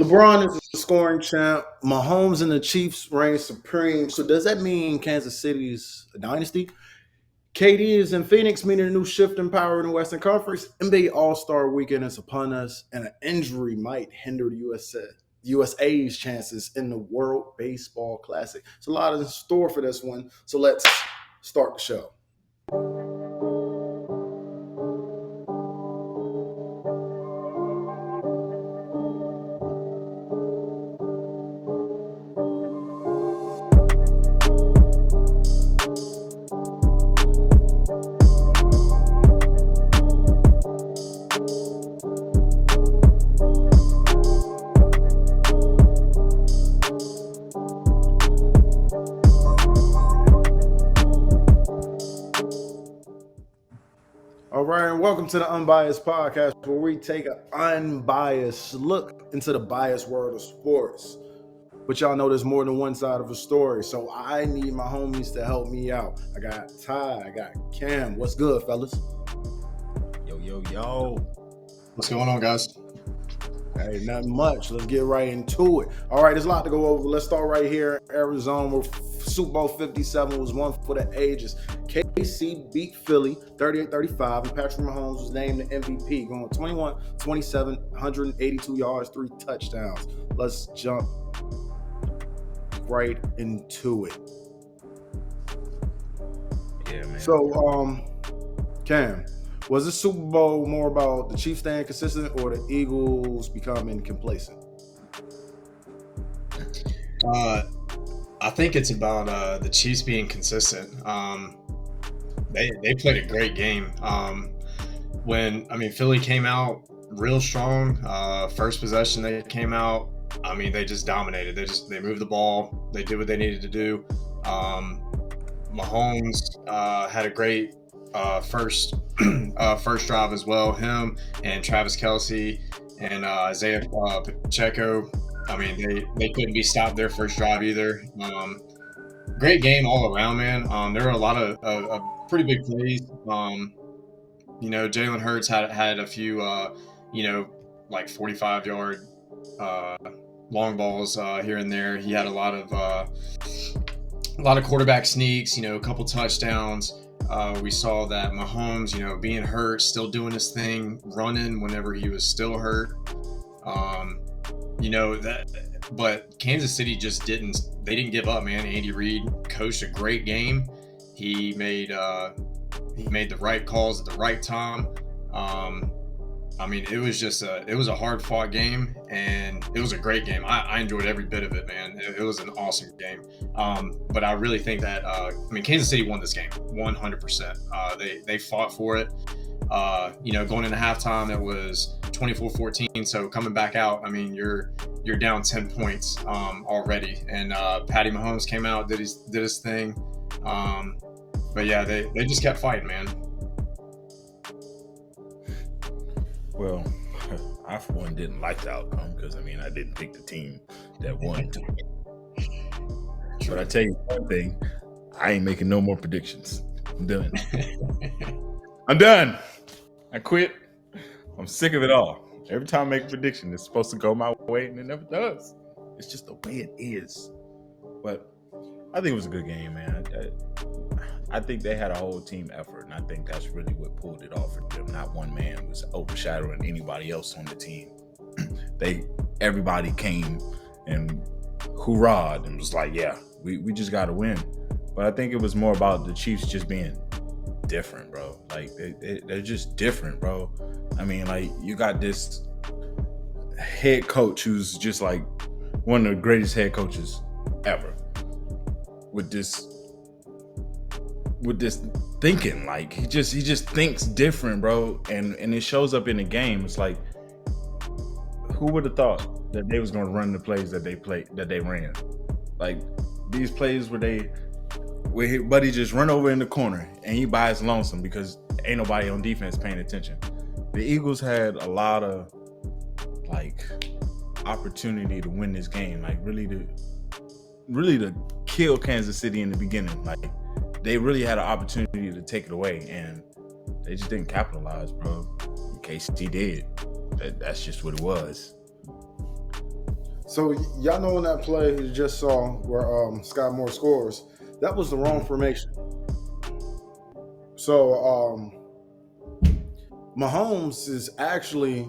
LeBron is the scoring champ. Mahomes and the Chiefs reign supreme. So does that mean Kansas City's a dynasty? KD is in Phoenix, meaning a new shift in power in the Western Conference. NBA All-Star Weekend is upon us, and an injury might hinder the USA's chances in the World Baseball Classic. It's a lot in store for this one. So let's start the show. All right, and welcome to the Unbiased Podcast, where we take an unbiased look into the biased world of sports. But y'all know there's more than one side of a story, so I need my homies to help me out. I got Ty, I got Cam. What's good, fellas? Yo. What's going on, guys? Hey, nothing much. Let's get right into it. All right, there's a lot to go over. Let's start right here in Arizona, where Super Bowl 57 was one for the ages. KC beat Philly 38-35, and Patrick Mahomes was named the MVP, going 21-27, 182 yards, 3 touchdowns. Let's jump right into it. Yeah, man. So, Cam, was the Super Bowl more about the Chiefs staying consistent or the Eagles becoming complacent? I think it's about the Chiefs being consistent. They played a great game. Philly came out real strong. First possession they came out. They just dominated. They moved the ball. They did what they needed to do. Mahomes had a great first drive as well. Him and Travis Kelce and Isaiah Pacheco. They couldn't be stopped their first drive either. Great game all around, man. There were a lot of pretty big plays. Jalen Hurts had a few, like 45-yard long balls here and there. He had a lot of quarterback sneaks. A couple touchdowns. We saw that Mahomes, being hurt, still doing his thing, running whenever he was still hurt. But Kansas City just didn't give up, man. Andy Reid coached a great game. He made the right calls at the right time. It was a hard fought game, and it was a great game. I enjoyed every bit of it, man. It was an awesome game. But I really think that Kansas City won this game 100%. They fought for it. Going into halftime, it was 24-14. So coming back out, you're down 10 points already. And Patty Mahomes came out, did his thing. But yeah, they just kept fighting, man. Well, I for one didn't like the outcome because I didn't pick the team that won. But I tell you one thing, I ain't making no more predictions. I'm done. I'm done. I quit. I'm sick of it all. Every time I make a prediction, it's supposed to go my way, and it never does. It's just the way it is. But I think it was a good game, man. I think they had a whole team effort, and I think that's really what pulled it off for them. Not one man was overshadowing anybody else on the team. Everybody came and hoorah'd and was like, yeah, we just got to win. But I think it was more about the Chiefs just being different, bro. Like, they're just different, bro. You got this head coach who's just like one of the greatest head coaches ever with this thinking. Like, he just thinks different, bro. And it shows up in the game. It's like, who would have thought that they was going to run the plays that they ran? Like, these plays where his buddy just run over in the corner and he by his lonesome because ain't nobody on defense paying attention. The Eagles had a lot of opportunity to win this game, really to kill Kansas City in the beginning. Like, they really had an opportunity to take it away, and they just didn't capitalize, bro. KC did. That's just what it was. So y'all know in that play you just saw where Scott Moore scores, that was the wrong formation. So Mahomes is actually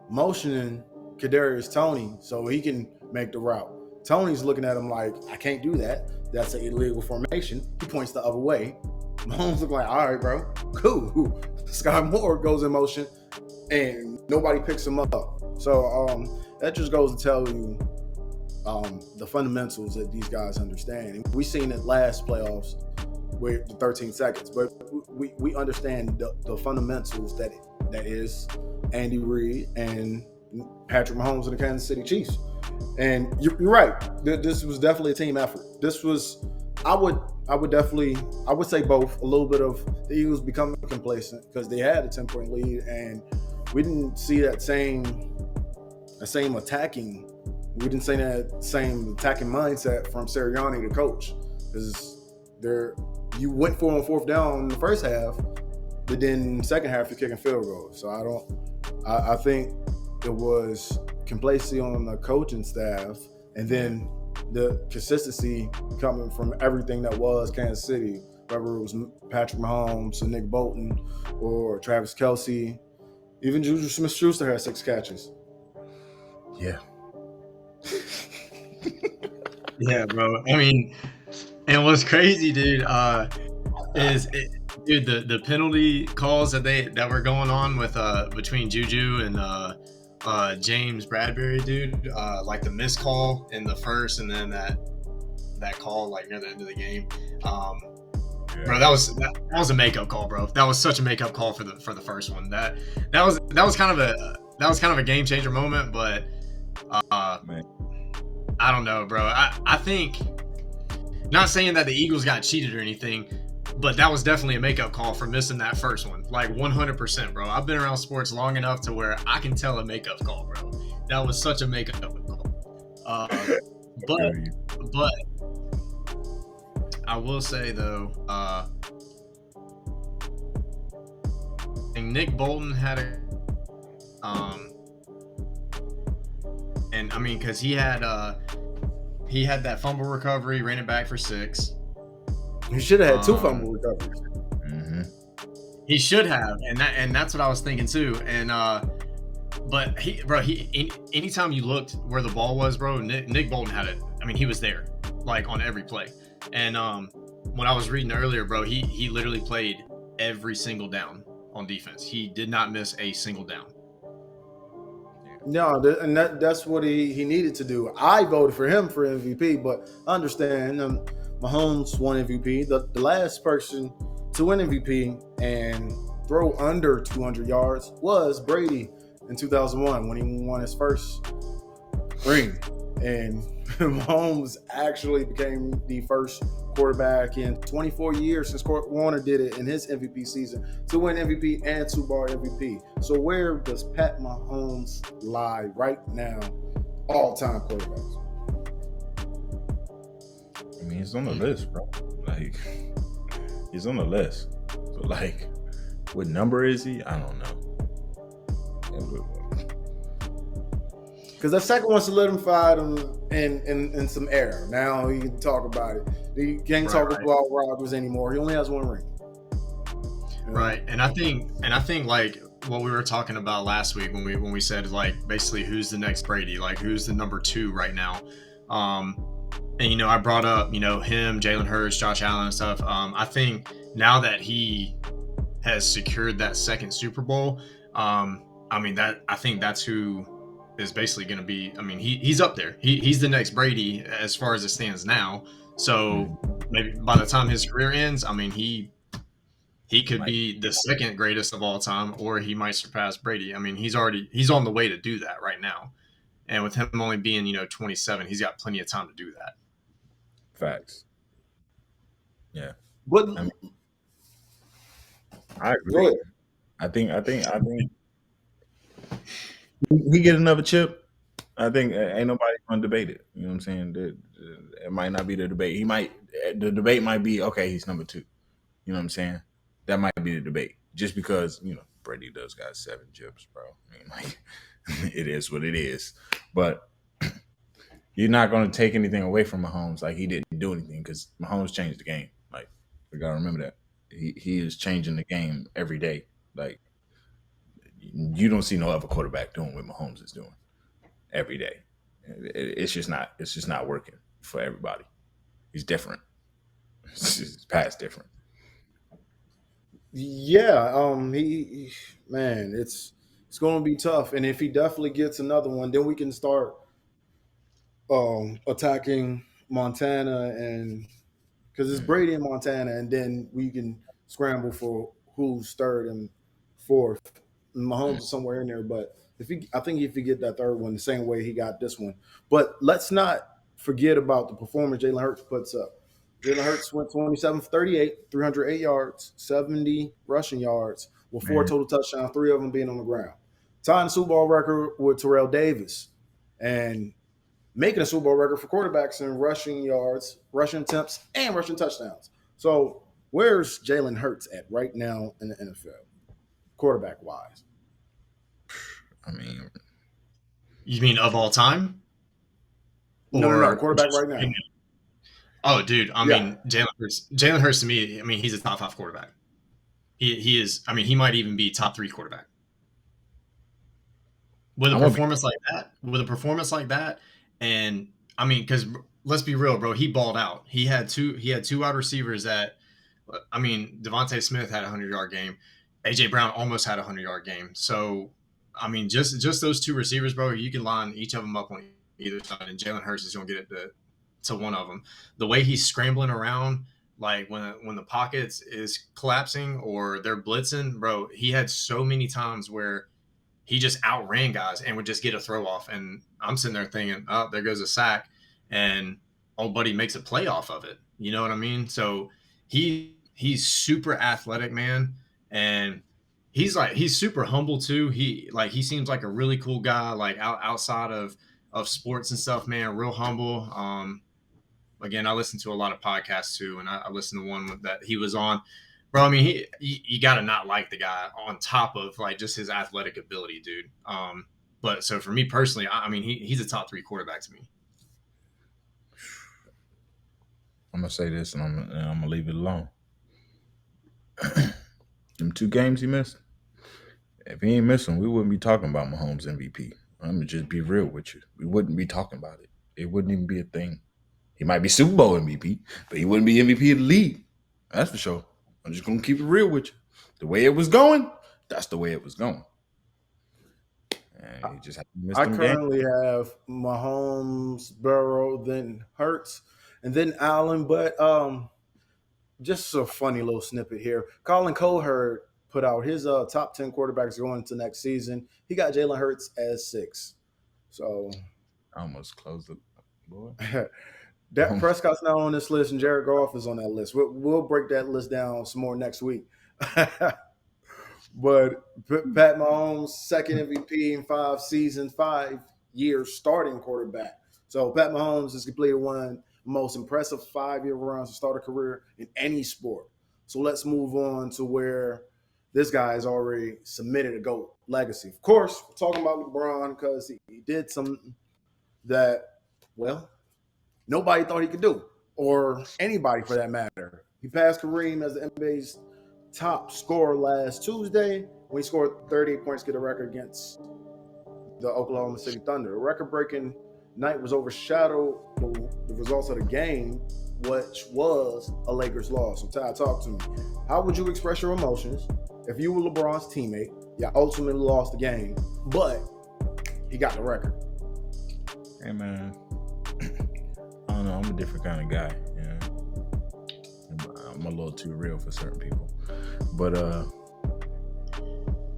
motioning Kadarius Toney so he can make the route. Tony's looking at him like, I can't do that. That's an illegal formation. He points the other way. Mahomes looking like, all right, bro, cool. Scott Moore goes in motion, and nobody picks him up. So that just goes to tell you the fundamentals that these guys understand. And we seen it last playoffs with the 13 seconds, but we understand the fundamentals that is Andy Reid and Patrick Mahomes and the Kansas City Chiefs. And you're right. This was definitely a team effort. This was, I would say both. A little bit of the Eagles becoming complacent because they had a 10-point lead, and we didn't see that same attacking. We didn't see that same attacking mindset from Sirianni, the coach, because you went for on fourth down in the first half, but then second half you're kicking field goals. So I think it was complacency on the coaching staff, and then the consistency coming from everything that was Kansas City, whether it was Patrick Mahomes or Nick Bolton or Travis Kelce. Even Juju Smith-Schuster had 6 catches. Yeah. Yeah, bro. I mean, and what's crazy, dude, is the penalty calls that were going on with between Juju and James Bradbury, dude. Like the missed call in the first, and then that call like near the end of the game. Bro, that was a makeup call, bro. That was such a makeup call for the first one. That was kind of a game changer moment, but Man. I don't know, bro. I think, not saying that the Eagles got cheated or anything, but that was definitely a makeup call for missing that first one. Like 100%, bro. I've been around sports long enough to where I can tell a makeup call, bro. That was such a makeup call. But I will say though, and Nick Bolton had and I mean, because he had that fumble recovery, ran it back for 6. He should have had 2 fumble recoveries. Mm-hmm. He should have, and that's what I was thinking too. And but anytime you looked where the ball was, bro, Nick Bolton had it. I mean, he was there, like on every play. And when I was reading earlier, bro, he literally played every single down on defense. He did not miss a single down. No, and that's what he needed to do. I voted for him for MVP, but understand Mahomes won MVP. The last person to win MVP and throw under 200 yards was Brady in 2001 when he won his first ring. And Mahomes actually became the first quarterback in 24 years since Kurt Warner did it in his MVP season to win MVP and 2-bar MVP. So where does Pat Mahomes lie right now, all-time quarterbacks? I mean, he's on the list, bro. Like, he's on the list. But like, what number is he? I don't know. Because that second one solidified him in some air. Now he can talk about it. He can't talk about Rodgers anymore. He only has 1 ring. Right, and I think like what we were talking about last week when we said like basically who's the next Brady, like who's the number 2 right now. And I brought up him, Jalen Hurts, Josh Allen and stuff. I think now that he has secured that second Super Bowl, I think that's who is basically going to be. I mean, he's up there. He's the next Brady as far as it stands now. So maybe by the time his career ends, I mean, he could be the second greatest of all time, or he might surpass Brady. I mean, he's on the way to do that right now. And with him only being 27, he's got plenty of time to do that. Facts. Yeah. But I agree. I think he get another chip. I think ain't nobody gonna debate it. You know what I'm saying? It might not be the debate. The debate might be, okay, he's number 2. You know what I'm saying? That might be the debate. Just because, Brady does got 7 chips, bro. I mean, like, it is what it is. But you're not going to take anything away from Mahomes. Like, he didn't do anything because Mahomes changed the game. Like, we got to remember that. He is changing the game every day. Like, you don't see no other quarterback doing what Mahomes is doing every day. It's just not working for everybody. He's different. His past different. Yeah, man, it's going to be tough, and if he definitely gets another one, then we can start attacking Montana, and because it's Brady and Montana, and then we can scramble for who's third and fourth. Mahomes is somewhere in there, but I think if he get that third one the same way he got this one. But let's not forget about the performance Jalen Hurts puts up. Jalen Hurts went 27 for 38, 308 yards, 70 rushing yards, with 4 total touchdowns, 3 of them being on the ground. Tying the Super Bowl record with Terrell Davis, and making a Super Bowl record for quarterbacks in rushing yards, rushing attempts, and rushing touchdowns. So where's Jalen Hurts at right now in the NFL, quarterback-wise? I mean, you mean of all time? No, quarterback right now. Oh, dude, I mean, Jalen Hurts to me, I mean, he's a top 5 quarterback. He is. I mean, he might even be top 3 quarterback. With a performance like that, and I mean, because let's be real, bro, he balled out. He had two wide receivers that, I mean, Devontae Smith had a 100-yard game. AJ Brown almost had a 100-yard game. So, I mean, just those 2 receivers, bro, you can line each of them up on either side, and Jalen Hurts is going to get it to one of them. The way he's scrambling around, like when the pockets is collapsing or they're blitzing, bro, he had so many times where he just outran guys and would just get a throw off. And I'm sitting there thinking, oh, there goes a sack. And old buddy makes a play off of it. You know what I mean? So he's super athletic, man. And he's super humble too. He seems like a really cool guy, like outside of sports and stuff, man, real humble. Again, I listen to a lot of podcasts too. And I listened to one that he was on. Bro, I mean, you got to not like the guy on top of like just his athletic ability, dude. But so for me personally, I mean, he's a top 3 quarterback to me. I'm gonna say this, and I'm gonna leave it alone. Them 2 games he missed. If he ain't missing, we wouldn't be talking about Mahomes MVP. I'm gonna just be real with you. We wouldn't be talking about it. It wouldn't even be a thing. He might be Super Bowl MVP, but he wouldn't be MVP of the league. That's for sure. I'm just going to keep it real with you. The way it was going, that's the way it was going. And he just missed I currently have Mahomes, Burrow, then Hurts, and then Allen. But just a funny little snippet here. Colin Cowherd put out his top 10 quarterbacks going into next season. He got Jalen Hurts as 6. So I almost closed it, boy. Dak Prescott's not on this list, and Jared Goff is on that list. We'll break that list down some more next week. But Pat Mahomes, second MVP in 5 seasons, 5 years starting quarterback. So Pat Mahomes has completed one of the most impressive 5-year runs to start a career in any sport. So let's move on to where this guy has already submitted a GOAT legacy. Of course, we're talking about LeBron because he did something that, well, nobody thought he could do, or anybody for that matter. He passed Kareem as the NBA's top scorer last Tuesday when he scored 38 points to get a record against the Oklahoma City Thunder. The record-breaking night was overshadowed the results of the game, which was a Lakers loss. So, Ty, talk to me. How would you express your emotions if you were LeBron's teammate? You ultimately lost the game, but he got the record. Hey, man. I don't know. I'm a different kind of guy. Yeah, I'm a little too real for certain people, but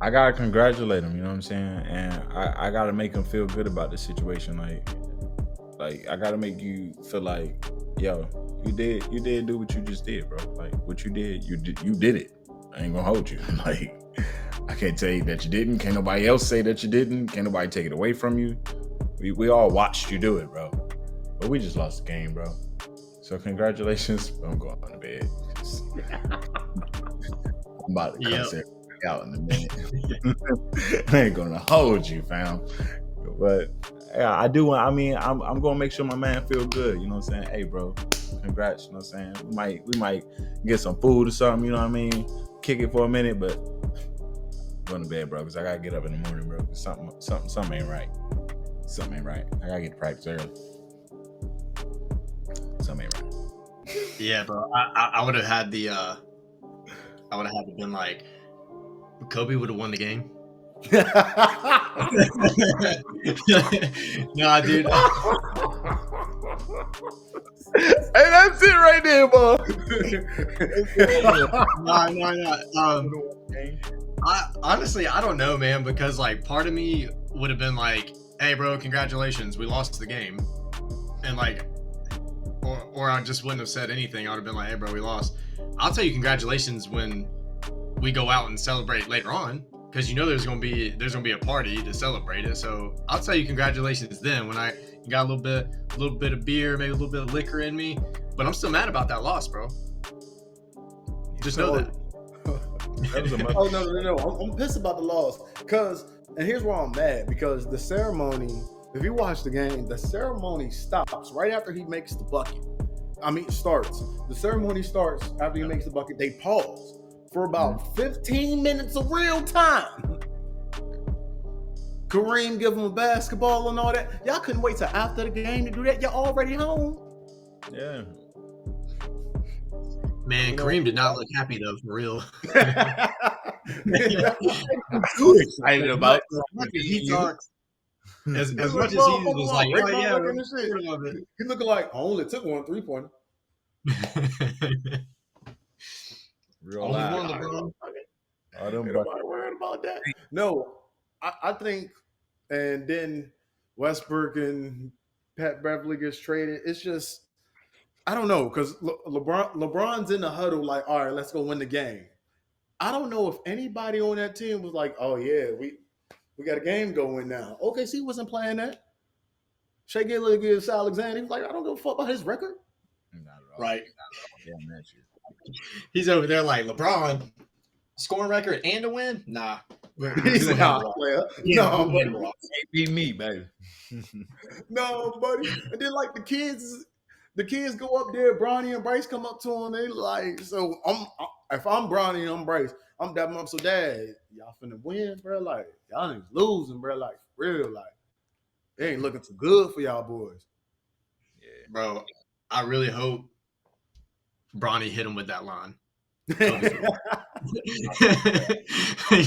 I gotta congratulate him. You know what I'm saying? And I gotta make him feel good about the situation. Like I gotta make you feel like, yo, you did do what you just did, bro. Like what you did it. I ain't gonna hold you. Like I can't tell you that you didn't. Can't nobody else say that you didn't. Can't nobody take it away from you. We all watched you do it, bro. But we just lost the game, bro. So congratulations. I'm going to bed. I'm about to cuss it out in a minute. I ain't gonna hold you, fam. But yeah, I do want. I mean, I'm gonna make sure my man feel good. You know what I'm saying? Hey, bro, congrats. You know what I'm saying? We might get some food or something. You know what I mean? Kick it for a minute, but going to bed, bro, because I gotta get up in the morning, bro. 'Cause something ain't right. Something ain't right. I gotta get to practice early. Something ain't right. Yeah, bro. I would have had the I would have had to been like, Kobe would have won the game. Nah, dude. Hey, that's it right there, bro. No. Honestly, I don't know, man, because like part of me would have been like, "Hey, bro, congratulations, we lost the game," and like, or I just wouldn't have said anything. I would have been like, "Hey, bro, we lost." I'll tell you congratulations when we go out and celebrate later on, because you know there's gonna be a party to celebrate it. So I'll tell you congratulations then when I got a little bit of beer, maybe a little bit of liquor in me. But I'm still mad about that loss, bro. Just know that. Oh no! I'm pissed about the loss and here's why I'm mad, because the ceremony. If you watch the game, the ceremony stops right after he makes the bucket. Starts. The ceremony starts after he makes the bucket. They pause for about 15 minutes of real time. Kareem give him a basketball and all that. Y'all couldn't wait till after the game to do that. Y'all already home. Yeah. Man, Kareem did not look happy though, for real. Too excited about he talks. As much as he was like, oh yeah, he looking like I only took 1 3-pointer. Real only live. one, LeBron. Nobody worried about that. No, I think, and then Westbrook and Pat Beverly gets traded. It's just, I don't know, because LeBron's in the huddle like, all right, let's go win the game. I don't know if anybody on that team was like, oh yeah, we got a game going now. OKC wasn't playing that. Shea Gilgeous Alexander, he was like, I don't give a fuck about his record. Right. Yeah, he's over there like, LeBron, scoring record and a win? Nah. He's not a player. No, buddy. Can't beat me, baby. No, buddy. And then like the kids go up there, Bronny and Bryce come up to him, they like, so if I'm Bronny and I'm Bryce, I'm dapping him up. So dad, y'all finna win, bro. Like, y'all niggas losing, bro. Like, for real, like, it ain't looking too good for y'all boys. Yeah, bro. I really hope Bronny hit him with that line.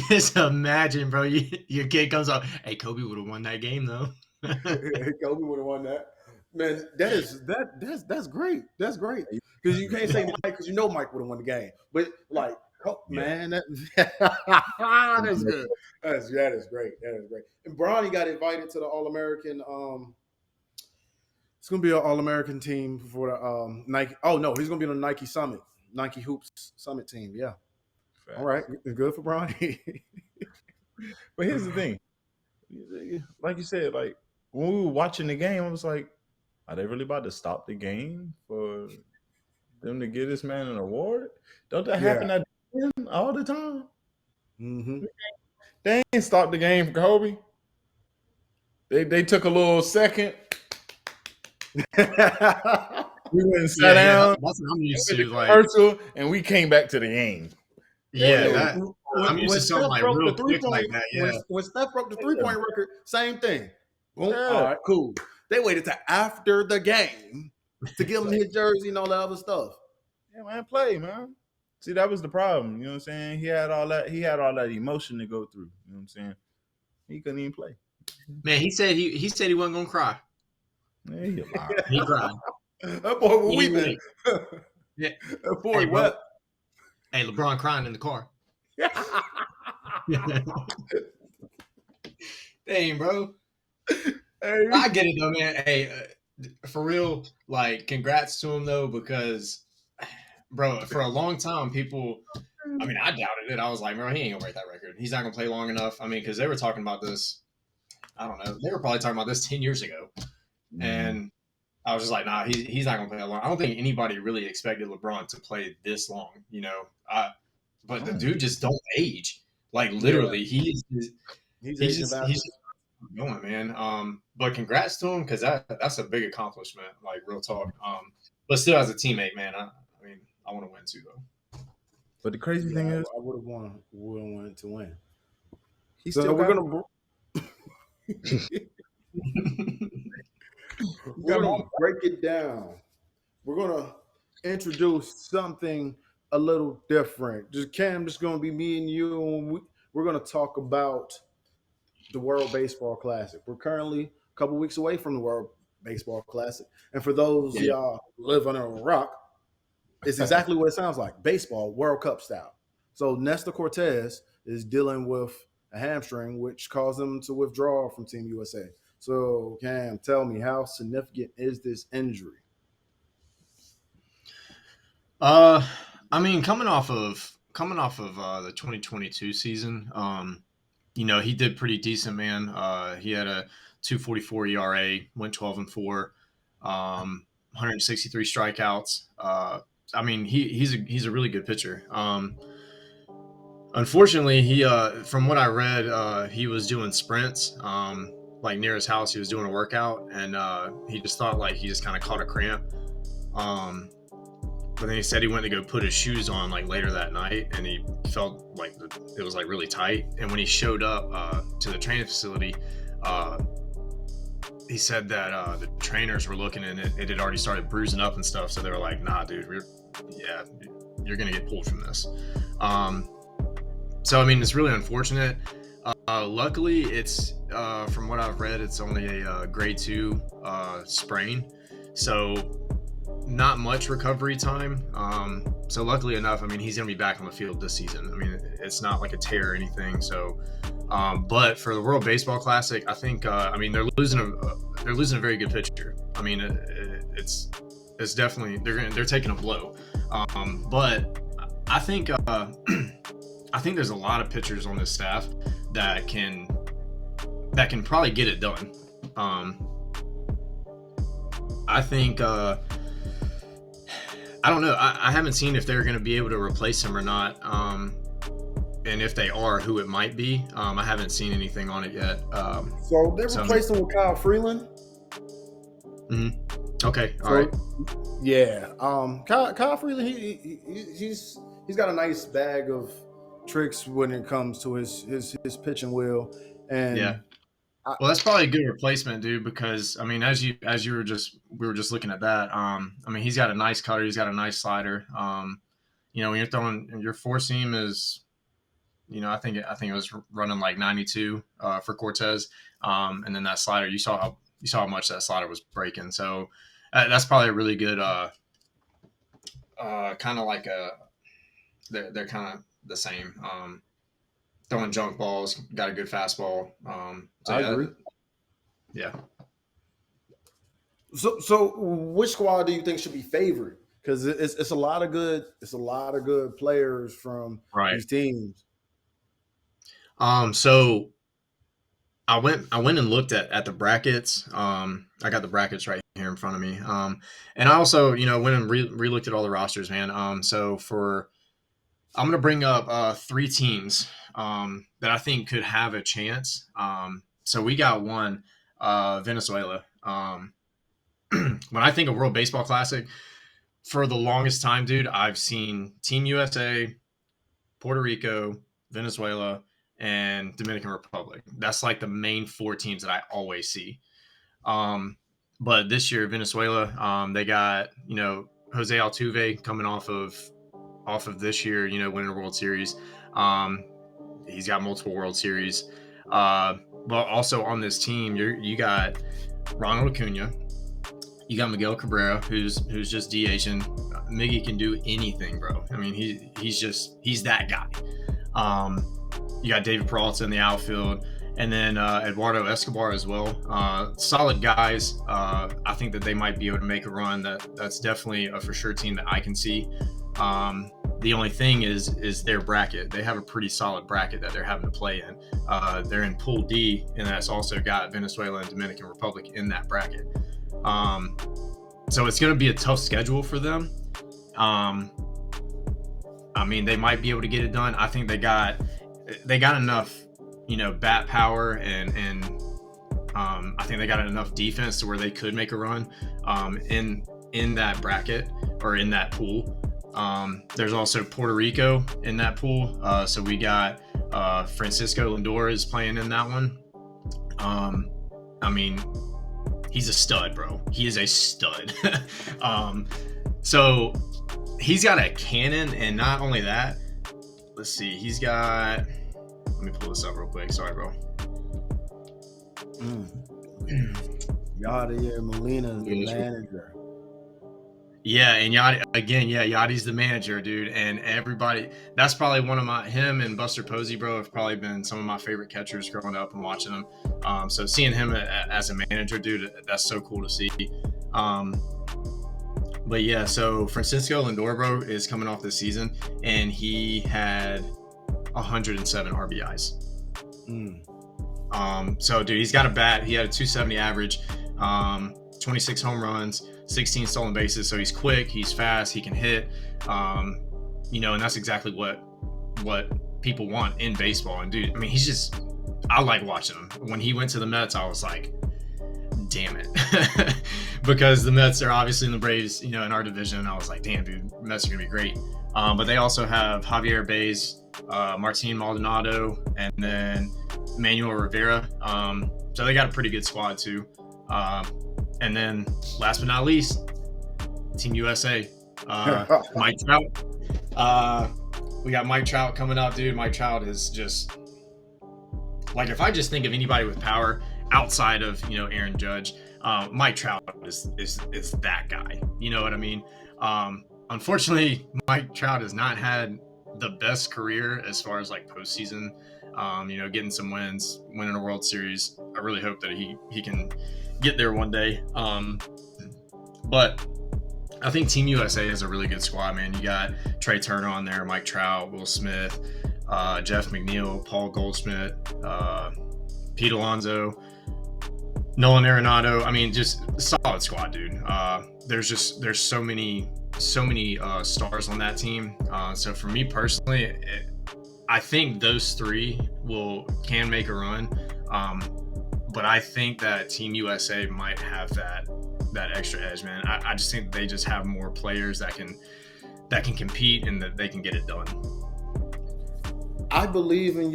Just imagine, bro. Your kid comes up, hey, Kobe would have won that game though. Kobe would have won that. Man, that's great. That's great. Because you can't say Mike, because you know Mike would have won the game. But like, man, that's good. That is great. That is great. And Bronny got invited to the All-American. It's gonna be an All-American team for the Nike. Oh no, he's gonna be on the Nike Summit, Nike Hoops Summit team. Yeah. Fact. All right, good for Bronny. But here's the thing, like you said, like when we were watching the game, I was like, are they really about to stop the game for them to give this man an award? Don't that happen at the end all the time? Mm-hmm. They ain't stopped the game for Kobe. They took a little second. We went and sat down. That's what I'm used to. Like, commercial, and we came back to the game. Yeah, I'm used to something like real quick like that. Yeah. When Steph broke the 3-point record, same thing. Boom. Yeah. All right, cool. They waited till after the game to give him his jersey and all that other stuff. Yeah, man, play, man. See, that was the problem. You know what I'm saying? He had all that emotion to go through. You know what I'm saying? He couldn't even play. Man, he said he wasn't gonna cry. Yeah, he cried. That boy was weeping. Yeah. That boy wept. Hey, LeBron crying in the car. Dang, bro. Hey. I get it though, man. Hey, for real, like, congrats to him though, because, bro, for a long time, people, I mean, I doubted it. I was like, bro, he ain't gonna break that record. He's not gonna play long enough. I mean, because they were talking about this, I don't know, they were probably talking about this 10 years ago. And I was just like, nah, he's not gonna play that long. I don't think anybody really expected LeBron to play this long, you know. But the dude just don't age. Like, literally, he's going, man. But congrats to him because that's a big accomplishment. Like real talk. But still, as a teammate, man, I mean, I want to win too, though. But the crazy Yeah, thing is, I would have wanted to win. he So still we're got, gonna he we're got gonna more. break it down. We're gonna introduce something a little different. Just gonna be me and you, and we're gonna talk about the World Baseball Classic. We're currently a couple weeks away from the World Baseball Classic, and for those of Yeah. y'all who live under a rock, it's exactly what it sounds like: baseball, World Cup style. So Nestor Cortez is dealing with a hamstring, which caused him to withdraw from Team USA. So Cam, tell me, how significant is this injury? Uh, I mean, coming off of the 2022 season, he did pretty decent, man. He had a 2.44 ERA, went 12-4, 163 strikeouts. I mean, he's a really good pitcher. Unfortunately, from what I read, he was doing sprints. Like near his house, he was doing a workout, and he just thought like he just kind of caught a cramp. Um, but then he said he went to go put his shoes on like later that night, and he felt like it was like really tight. And when he showed up to the training facility, uh, he said that the trainers were looking and it had already started bruising up and stuff. So they were like, "Nah, dude, you're gonna get pulled from this." So I mean, it's really unfortunate. Luckily, it's from what I've read, it's only a grade 2 sprain, so not much recovery time. So luckily enough, I mean, he's gonna be back on the field this season. I mean, it's not like a tear or anything. So, but for the World Baseball Classic, I think I mean they're losing a very good pitcher. I mean, it's definitely they're taking a blow. But I think I think there's a lot of pitchers on this staff that can probably get it done. I think I don't know. I haven't seen if they're going to be able to replace him or not. And if they are, who it might be. I haven't seen anything on it yet. So they replaced him with Kyle Freeland. Okay, all right. Yeah. Kyle Freeland, he's got a nice bag of tricks when it comes to his pitching wheel. And yeah. Well, that's probably a good replacement, dude, because I mean, we were just looking at that. I mean, he's got a nice cutter, he's got a nice slider. When you're throwing your four seam is, I think it was running like 92 for Cortez, and then that slider, you saw how much that slider was breaking. So that's probably a really good, kind of like they're kind of the same. Throwing junk balls, got a good fastball. I agree. Yeah. So which squad do you think should be favored? Because it's a lot of good players from these teams. So I went and looked at the brackets. I got the brackets right here in front of me. And I also went and re-looked at all the rosters, man. So I'm going to bring up 3 teams that I think could have a chance. So we got one, Venezuela. When I think of World Baseball Classic, for the longest time, dude, I've seen Team USA, Puerto Rico, Venezuela, and Dominican Republic. That's like the main 4 teams that I always see. But this year, Venezuela, they got, Jose Altuve coming off of this year, winning a World Series. He's got multiple World Series. But also on this team, you got Ronald Acuna, you got Miguel Cabrera, who's just DHing. Miggy can do anything, bro. I mean, he's that guy. You got David Peralta in the outfield, and then Eduardo Escobar as well. Solid guys. I think that they might be able to make a run. That's definitely a for sure team that I can see. The only thing is their bracket. They have a pretty solid bracket that they're having to play in. They're in Pool D, and that's also got Venezuela and Dominican Republic in that bracket. So it's going to be a tough schedule for them. I mean, they might be able to get it done. I think they got enough, bat power and I think they got enough defense to where they could make a run in that bracket or in that pool. There's also Puerto Rico in that pool. So we got Francisco Lindor is playing in that one. I mean, he's a stud, bro. He is a stud. So he's got a cannon, and not only that, let's see, he's got. Let me pull this up real quick. Sorry, bro. Yadier Molina is the manager. Yeah, and Yachty's the manager, dude. And everybody, that's probably one of him and Buster Posey, bro, have probably been some of my favorite catchers growing up and watching them. So seeing him as a manager, dude, that's so cool to see. But yeah, so Francisco Lindor, bro, is coming off this season, and he had 107 RBIs. So, dude, he's got a bat. He had a 270 average, 26 home runs, 16 stolen bases. So he's quick, he's fast, he can hit. And that's exactly what people want in baseball. And dude, I mean, I like watching him. When he went to the Mets, I was like, damn it. Because the Mets are obviously in the Braves, in our division. I was like, damn, dude, Mets are gonna be great. But they also have Javier Baez, Martin Maldonado, and then Manuel Rivera. So they got a pretty good squad too. And then last but not least, Team USA. Mike Trout. We got Mike Trout coming up, dude. Mike Trout is just like, if I just think of anybody with power outside of Aaron Judge, Mike Trout is that guy. You know what I mean? Unfortunately, Mike Trout has not had the best career as far as like postseason. Getting some wins, winning a World Series. I really hope that he can get there one day. But I think Team USA is a really good squad, man. You got Trey Turner on there, Mike Trout, Will Smith, Jeff McNeil, Paul Goldschmidt, Pete Alonso, Nolan Arenado. I mean, just solid squad, dude. There's so many stars on that team. So for me personally, I think those three can make a run. But I think that Team USA might have that extra edge, man. I just think they just have more players that can compete and that they can get it done. I believe in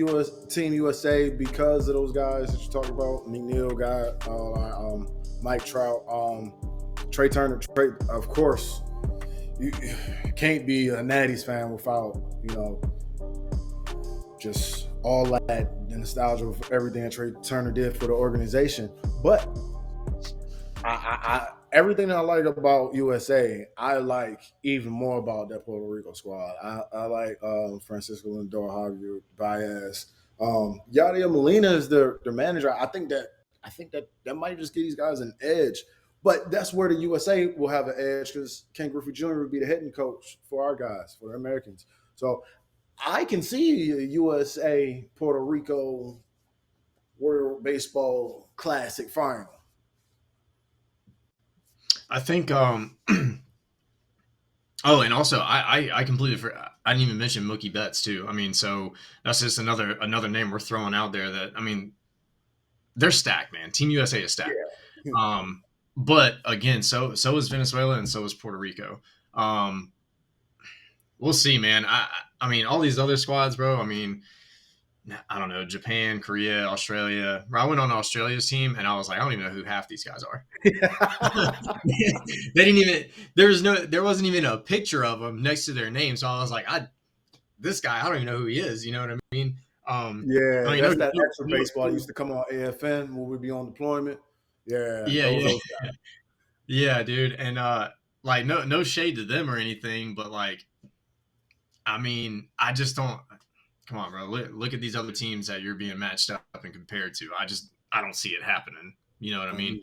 Team USA because of those guys that you talked about. McNeil guy, Mike Trout, Trey Turner. Of course, you can't be a Natty's fan without just all that nostalgia of everything that Trey Turner did for the organization. But I everything that I like about USA, I like even more about that Puerto Rico squad. I like Francisco Lindor, Javier Baez, Yadier Molina is their manager. I think that might just give these guys an edge. But that's where the USA will have an edge because Ken Griffey Jr. would be the hitting coach for our guys, for the Americans. So I can see a USA Puerto Rico World Baseball Classic final. I think and also I completely forgot. I didn't even mention Mookie Betts too. I mean, so that's just another name we're throwing out there that, I mean, they're stacked, man. Team USA is stacked. Yeah. But again, so is Venezuela and so is Puerto Rico. We'll see, man. I mean, all these other squads, bro. I mean, I don't know, Japan, Korea, Australia. I went on Australia's team and I was like, I don't even know who half these guys are. They didn't even. There wasn't even a picture of them next to their name. So I was like, this guy, I don't even know who he is. You know what I mean? That's that extra baseball that used to come on AFN when we'd be on deployment. Yeah, yeah, dude. And like, no shade to them or anything, but like, I mean, I just don't. Come on, bro. Look at these other teams that you're being matched up and compared to. I don't see it happening. You know what I mean?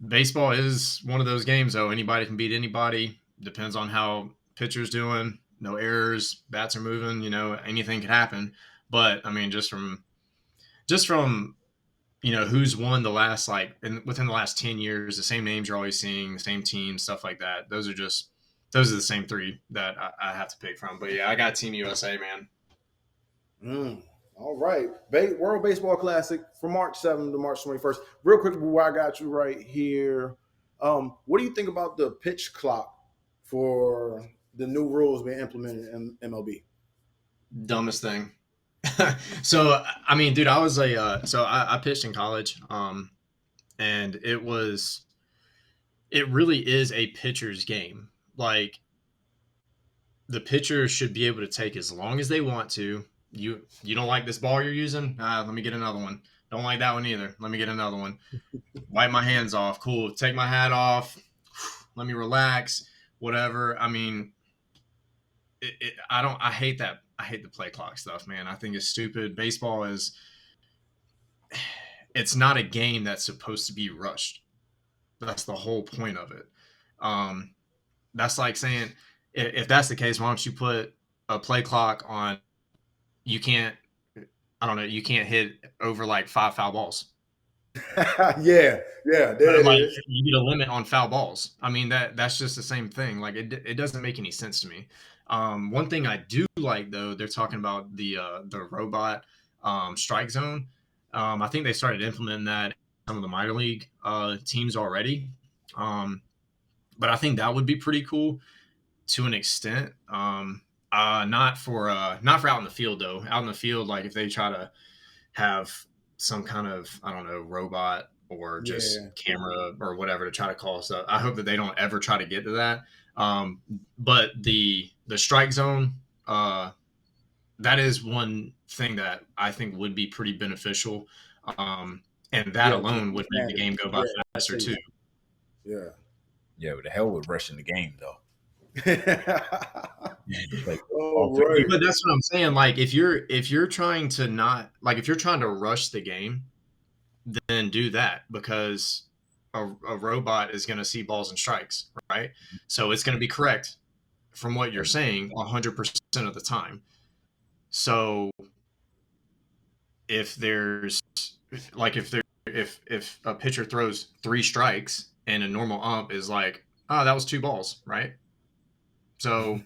Baseball is one of those games, though. Anybody can beat anybody. Depends on how pitcher's doing. No errors, bats are moving. Anything could happen. But I mean, just from who's won the last within the last 10 years, the same names you're always seeing, the same teams, stuff like that. Those are the same three that I have to pick from. But yeah, I got Team USA, man. All right. World Baseball Classic from March 7th to March 21st. Real quick, before I got you right here. What do you think about the pitch clock for the new rules being implemented in MLB? Dumbest thing. So I mean, dude, I was I pitched in college, and it really is a pitcher's game. Like the pitcher should be able to take as long as they want to. You don't like this ball you're using? Let me get another one. Don't like that one either. Let me get another one. Wipe my hands off. Cool. Take my hat off. Let me relax. Whatever. I mean, I don't. I hate that. I hate the play clock stuff, man. I think it's stupid. Baseball is. It's not a game that's supposed to be rushed. That's the whole point of it. That's like saying, if that's the case, why don't you put a play clock on? You can't. I don't know. You can't hit over like 5 foul balls. Yeah, there it Like is. you get a limit on foul balls. I mean that's just the same thing. Like it doesn't make any sense to me. One thing I do like though, they're talking about the robot strike zone. I think they started implementing that in some of the minor league teams already. But I think that would be pretty cool to an extent. Not for out in the field though. Out in the field, like if they try to have some kind of, I don't know, robot or just Yeah. camera or whatever to try to call stuff. I hope that they don't ever try to get to that. But the strike zone, that is one thing that I think would be pretty beneficial. And that Yeah, alone would make the game go by faster too. Yeah. Yeah, but the hell with rushing the game though. Like, Oh, right. But that's what I'm saying. Like if you're trying to not like if you're trying to rush the game, then do that because a robot is going to see balls and strikes, right? So it's going to be correct from what you're saying 100% of the time. So if there's like if a pitcher throws 3 strikes and a normal ump is like, oh, that was 2 balls, right? So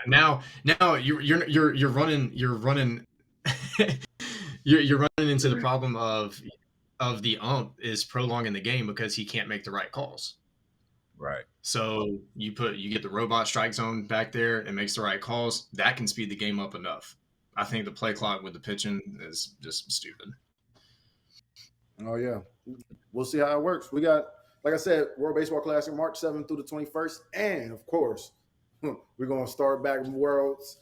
now you're running you're running into the problem of the ump is prolonging the game because he can't make the right calls. right. So you get the robot strike zone back there and makes the right calls. That can speed the game up enough. I think the play clock with the pitching is just stupid. Oh yeah, we'll see how it works. We got, like I said, World Baseball Classic March 7th through the 21st, and of course, we're gonna start back with World's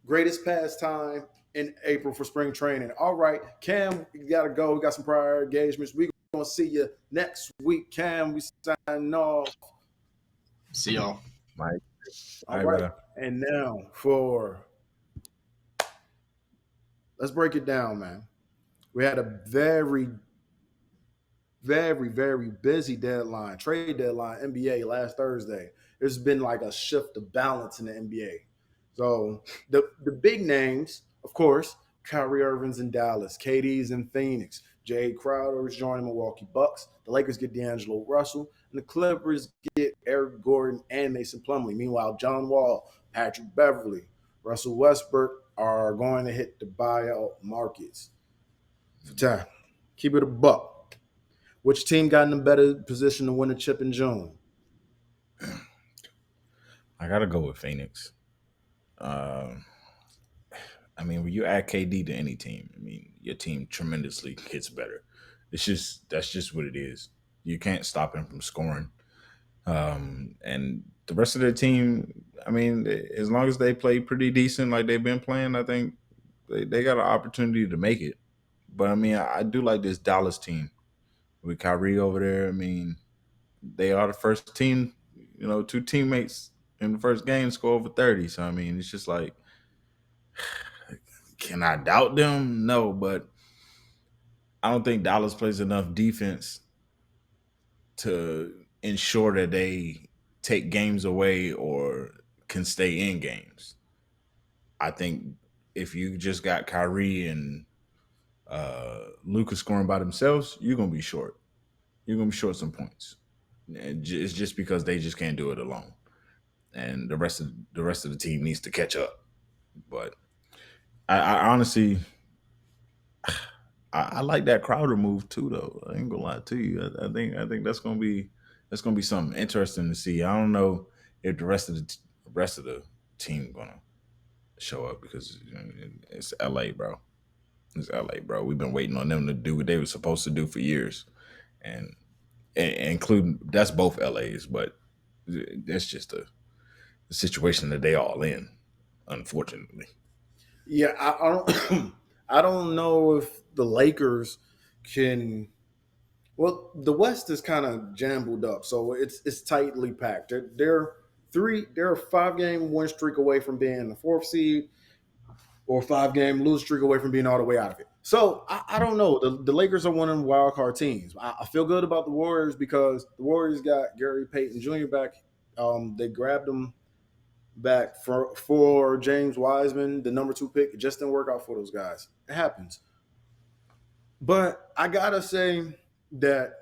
greatest pastime in April for spring training. All right, Cam, we gotta go. We got some prior engagements. We gonna see you next week, Cam. We sign off. See y'all. Mike. All All right, right, and now let's break it down, man. We had a very, very, very busy trade deadline, NBA last Thursday. There's been like a shift of balance in the NBA. So the big names, of course, Kyrie Irving's in Dallas, KD's in Phoenix, Jay Crowder is joining Milwaukee Bucks. The Lakers get D'Angelo Russell, and the Clippers get Eric Gordon and Mason Plumlee. Meanwhile, John Wall, Patrick Beverly, Russell Westbrook are going to hit the buyout markets. Fatah, keep it a buck. Which team got in a better position to win a chip in June? I gotta go with Phoenix. I mean, when you add KD to any team, I mean, your team tremendously gets better. That's just what it is. You can't stop him from scoring. And the rest of their team, I mean, as long as they play pretty decent like they've been playing, I think they got an opportunity to make it. But I mean, I do like this Dallas team with Kyrie over there. I mean, they are the first team, 2 teammates in the first game score over 30. So I mean, it's just like, can I doubt them? No, but I don't think Dallas plays enough defense to ensure that they take games away or can stay in games. I think if you just got Kyrie and Luka scoring by themselves, you're gonna be short. You're gonna be short some points. It's just because they just can't do it alone, and the rest of the team needs to catch up. But I honestly, I like that Crowder move too, though. I ain't gonna lie to you. I think that's gonna be something interesting to see. I don't know if the rest of the team gonna show up because it's LA, bro. It's LA, bro. We've been waiting on them to do what they were supposed to do for years, and, and including that's both LAs, but that's just the situation that they all in, unfortunately. Yeah, I don't I don't know if the Lakers can. Well, the West is kind of jumbled up, so it's tightly packed. They're a 5 game win streak away from being the fourth seed, or 5 game lose streak away from being all the way out of it. So I don't know. The Lakers are one of the wild card teams. I feel good about the Warriors because the Warriors got Gary Payton Jr. back. They grabbed him back for James Wiseman, the number 2 pick. It just didn't work out for those guys. It happens. But I gotta say that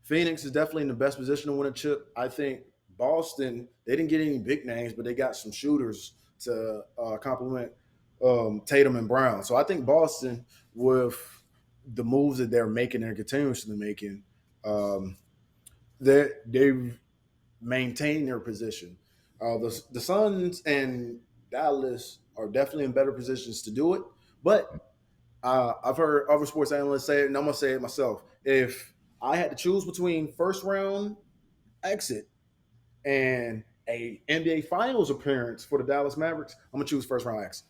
Phoenix is definitely in the best position to win a chip. I think Boston, they didn't get any big names, but they got some shooters to complement Tatum and Brown. So I think Boston, with the moves that they're making and continuously making, um, they've maintained their position. The Suns and Dallas are definitely in better positions to do it. But I've heard other sports analysts say it, and I'm going to say it myself. If I had to choose between first round exit and a NBA Finals appearance for the Dallas Mavericks, I'm gonna choose first round exit.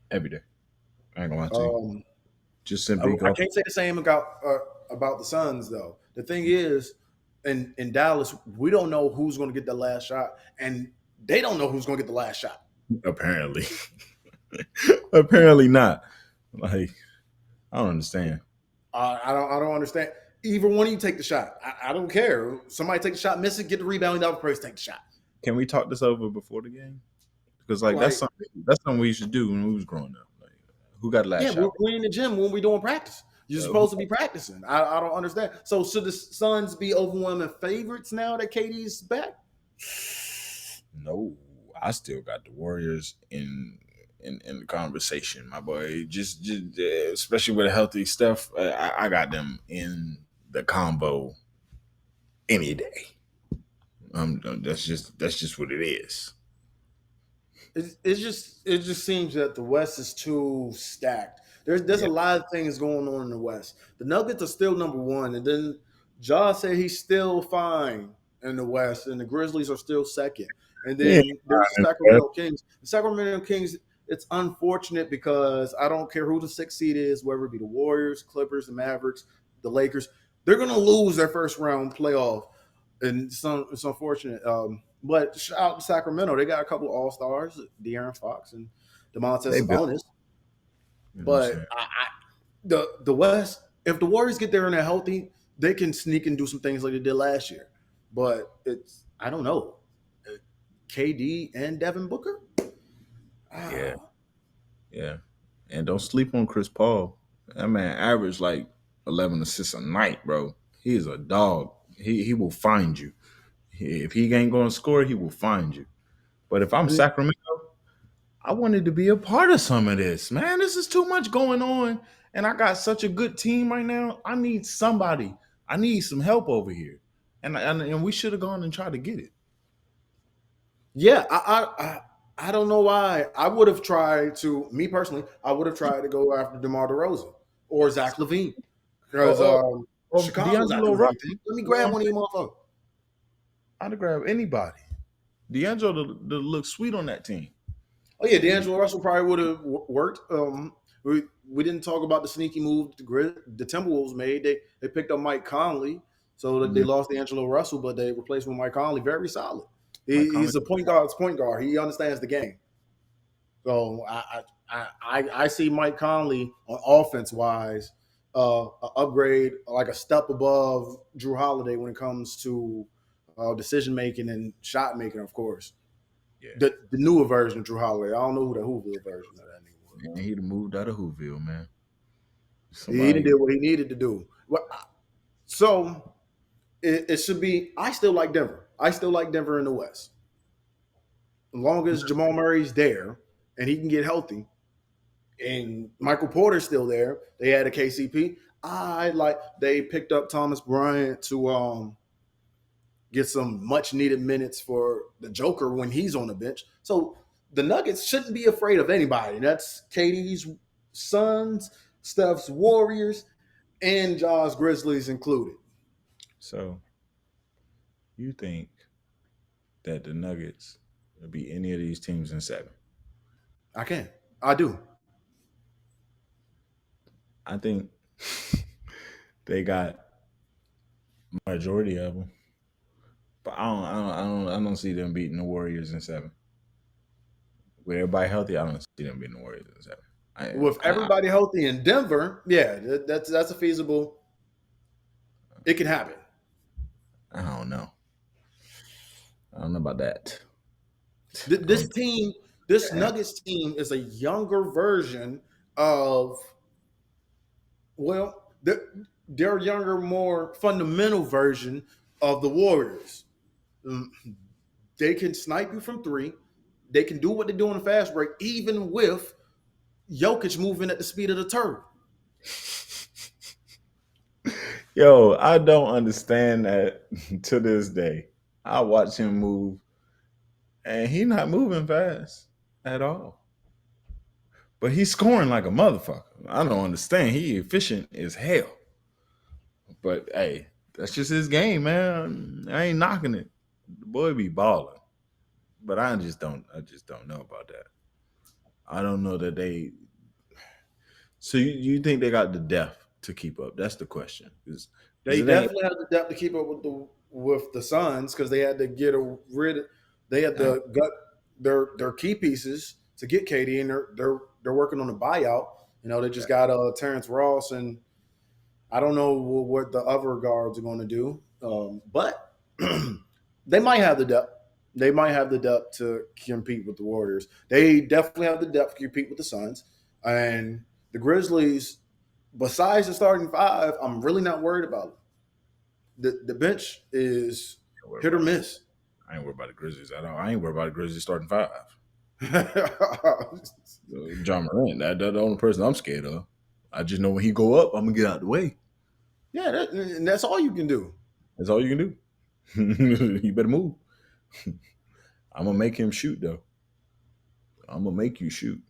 Every day. I ain't gonna lie to you. Um, Just I, simply I go. can't say the same about the Suns though. The thing is, in Dallas, we don't know who's going to get the last shot, and they don't know who's going to get the last shot. Apparently. Apparently not. Like, I don't understand. I don't understand. Either one of you take the shot. I don't care. Somebody take the shot, miss it, get the rebound, the other person take the shot. Can we talk this over before the game? Because Like, that's something we used to do when we was growing up. Like, who got the last yeah, shot? we're in the gym when we're doing practice. You're supposed to be practicing. I don't understand. So should the Suns be overwhelming favorites now that KD's back? No, I still got the Warriors in the conversation, my boy. Just especially with a healthy Steph, I got them in the combo any day. That's just what it is. It just seems that the West is too stacked. There's Yeah, a lot of things going on in the West. The Nuggets are still number 1, and then Ja said he's still fine in the West, and the Grizzlies are still second. And yeah. then there's the Sacramento Kings. The Sacramento Kings. It's unfortunate because I don't care who the 6th seed is, whether it be the Warriors, Clippers, the Mavericks, the Lakers. They're going to lose their first round playoff, and it's unfortunate. But shout out to Sacramento. They got a couple of all-stars, De'Aaron Fox and DeMontis They built. Sabonis. You know what I'm But saying? the West, if the Warriors get there and they're healthy, they can sneak and do some things like they did last year. But I don't know. KD and Devin Booker? Yeah, yeah. And don't sleep on Chris Paul. That man averaged like 11 assists a night, bro. He is a dog. He will find you. If he ain't going to score, he will find you. But if I'm Sacramento, I wanted to be a part of some of this, man. This is too much going on, and I got such a good team right now. I need somebody. I need some help over here, and we should have gone and tried to get it. Yeah, I don't know why. I would have tried to, me personally, I would have tried to go after DeMar DeRozan or Zach LaVine. Because Chicago's not D'Angelo doing Russell. anything. Let me grab one of you motherfuckers. I'd grab anybody. D'Angelo to look sweet on that team. Oh yeah, D'Angelo Russell probably would have worked. We didn't talk about the sneaky move the Timberwolves made. They picked up Mike Conley, so that they lost D'Angelo Russell, but they replaced him with Mike Conley. Very solid. He's a point guard. He understands the game. So I see Mike Conley on offense wise, an upgrade, like a step above Drew Holiday when it comes to decision making and shot making, of course. Yeah. The newer version of Drew Holiday. I don't know who the Whoville version of that nigga was. Man, he'd have moved out of Whoville, man. He did what he needed to do. So it should be. I still like Denver. I still like Denver in the West. As long as Jamal Murray's there and he can get healthy, and Michael Porter's still there. They had a KCP. They picked up Thomas Bryant to get some much needed minutes for the Joker when he's on the bench. So the Nuggets shouldn't be afraid of anybody. That's KD's Suns, Steph's Warriors, and Jaws Grizzlies included. So, you think that the Nuggets will beat any of these teams in 7? I do. I think they got majority of them, but I don't see them beating the Warriors in 7. With everybody healthy, I don't see them beating the Warriors in 7. With everybody healthy in Denver, yeah, that's a feasible. It can happen. I don't know. I don't know about that. This Nuggets team is a younger version of, well, they're a younger, more fundamental version of the Warriors. They can snipe you from 3. They can do what they do on the fast break, even with Jokic moving at the speed of the turf. Yo, I don't understand that to this day. I watch him move, and he's not moving fast at all. But he's scoring like a motherfucker. I don't understand. He efficient as hell. But hey, that's just his game, man. I ain't knocking it. The boy be balling. But I just don't know about that. I don't know that they. So you think they got the depth to keep up? That's the question. They definitely have the depth to keep up with the Suns because they had to get rid of. They had to gut their key pieces to get KD, and they're working on a buyout. They just got Terrence Ross, and I don't know what the other guards are going to do, but they might have the depth. They might have the depth to compete with the Warriors. They definitely have the depth to compete with the Suns. And the Grizzlies, besides the starting 5, I'm really not worried about them. The bench is hit or miss. I ain't worried about the Grizzlies at all. I ain't worried about the Grizzlies starting 5. John Morant, that's the only person I'm scared of. I just know when he go up, I'm going to get out of the way. Yeah, and that's all you can do. That's all you can do. You better move. I'm going to make him shoot, though. I'm going to make you shoot.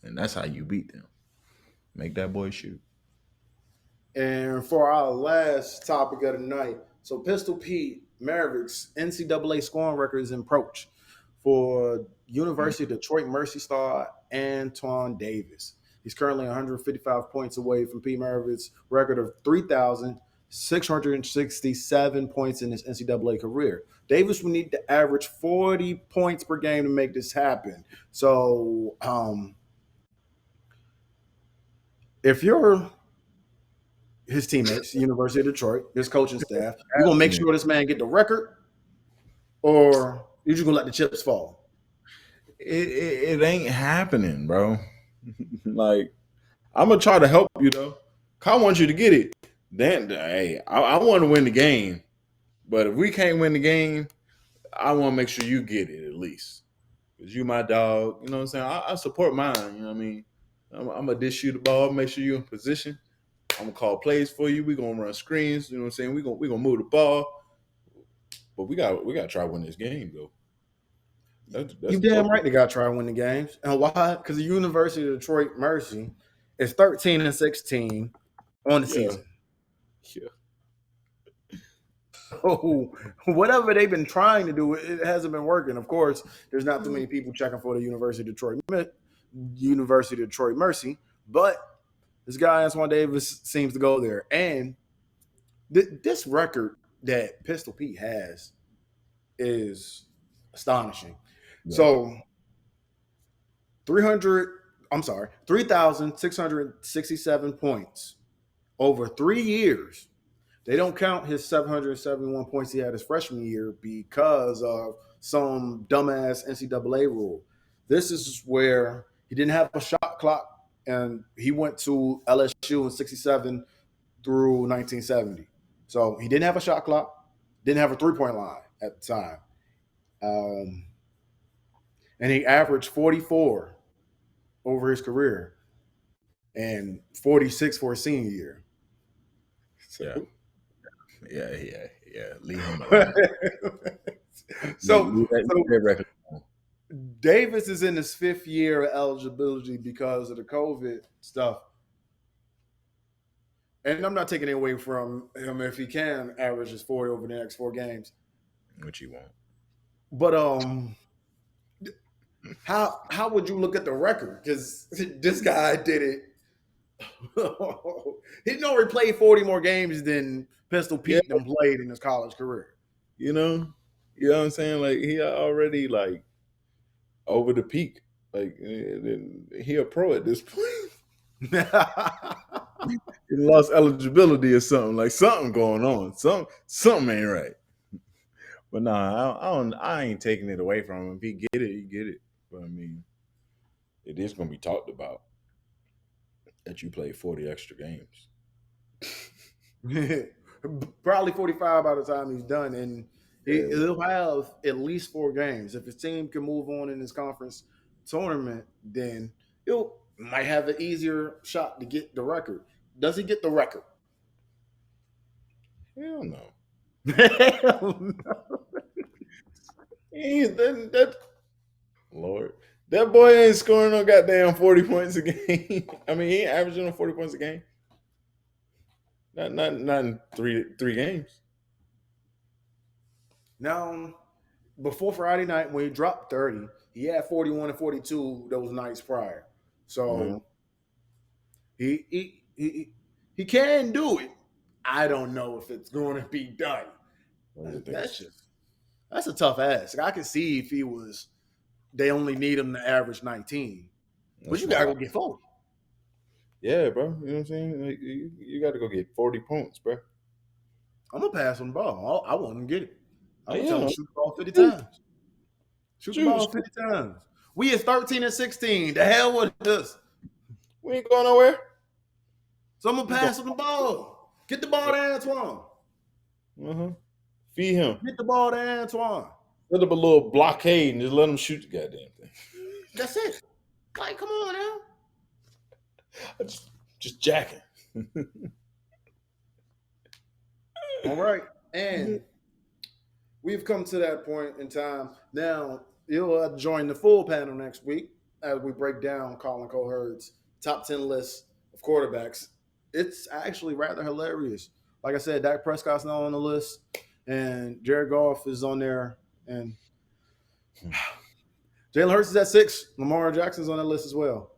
And that's how you beat them. Make that boy shoot. And for our last topic of the night, so Pistol Pete Mavericks NCAA scoring records approach for University of Detroit Mercy star Antoine Davis. He's currently 155 points away from Pete Maravich's record of 3,667 points in his NCAA career. Davis would need to average 40 points per game to make this happen. So, if you're his teammates, University of Detroit, his coaching staff, you gonna make sure this man get the record, or you just gonna let the chips fall? It ain't happening, bro. Like, I'm gonna try to help you though. I want you to get it. Then, hey, I want to win the game, but if we can't win the game, I want to make sure you get it at least. Because you my dog, you know what I'm saying? I support mine, you know what I mean? I'm gonna dish you the ball, make sure you're in position. I'm gonna call plays for you. We're gonna run screens, you know what I'm saying? We're gonna move the ball. But we gotta try to win this game though. That's you damn right they gotta try to win the games. And why? Because the University of Detroit Mercy is 13-16 on the season. Yeah. So whatever they've been trying to do, it hasn't been working. Of course, there's not too many people checking for the University of Detroit Mercy, but this guy Antoine Davis seems to go there. And this record that Pistol Pete has is astonishing. Yeah. So 3,667 points over 3 years. They don't count his 771 points he had his freshman year because of some dumbass NCAA rule. This is where he didn't have a shot clock, and he went to LSU in 67 through 1970. So he didn't have a shot clock, didn't have a three-point line at the time. And he averaged 44 over his career. and 46 for a senior year. Yeah. Yeah. Leave him alone. so Leave that record alone. Davis is in his 5th year of eligibility because of the COVID stuff. And I'm not taking it away from him if he can average his 40 over the next 4 games. Which he won't. But how would you look at the record? Because this guy did it. He'd already played 40 more games than Pistol Pete done played in his college career. You know what I'm saying? Like he already like over the peak. Like he a pro at this point. He lost eligibility or something. Like something going on. Something ain't right. But nah, I ain't taking it away from him. If he get it, he get it. But I mean, it is gonna be talked about that you play 40 extra games. Probably 45 by the time he's done, and he'll have at least 4 games. If his team can move on in his conference tournament, then he'll might have an easier shot to get the record. Does he get the record? Hell no. Hell no. Lord, that boy ain't scoring no goddamn 40 points a game. I mean, he ain't averaging on 40 points a game. Not in three games. Now, before Friday night, when he dropped 30, he had 41 and 42 those nights prior. So he can do it. I don't know if it's going to be done. That's a tough ask. I can see if they only need him to average 19. But you gotta go get 40. Yeah, bro. You know what I'm saying? Like, you got to go get 40 points, bro. I'm gonna pass on the ball. I want him to get it. I'm gonna tell him to shoot the ball 50 times. Shoot the ball 50 times. We is 13 and 16. The hell with this. We ain't going nowhere. So I'm gonna pass on the ball. Get the ball to Antoine. Feed him. Get the ball to Antoine. Set up a little blockade and just let him shoot the goddamn thing. That's it. Like, come on now. Just jacking. All right. And we've come to that point in time. Now, you'll join the full panel next week as we break down Colin Cowherd's top 10 list of quarterbacks. It's actually rather hilarious. Like I said, Dak Prescott's not on the list, and Jared Goff is on there, and Jalen Hurts is at 6. Lamar Jackson's on that list as well.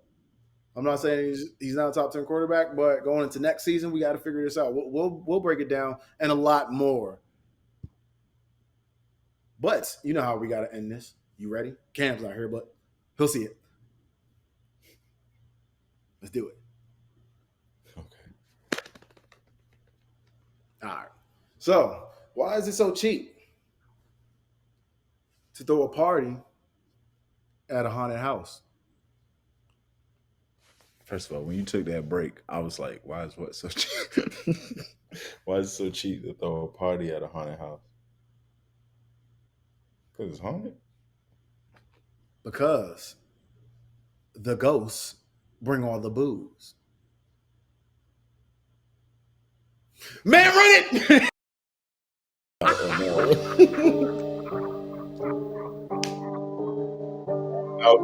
I'm not saying he's not a top 10 quarterback, but going into next season, we got to figure this out. We'll break it down and a lot more. But you know how we got to end this. You ready? Cam's not here, but he'll see it. Let's do it. Okay. All right. So, why is it so cheap to throw a party at a haunted house? First of all, when you took that break, I was like, why is what so cheap? Why is it so cheap to throw a party at a haunted house? Because it's haunted? Because the ghosts bring all the booze. Man, run it! Oh,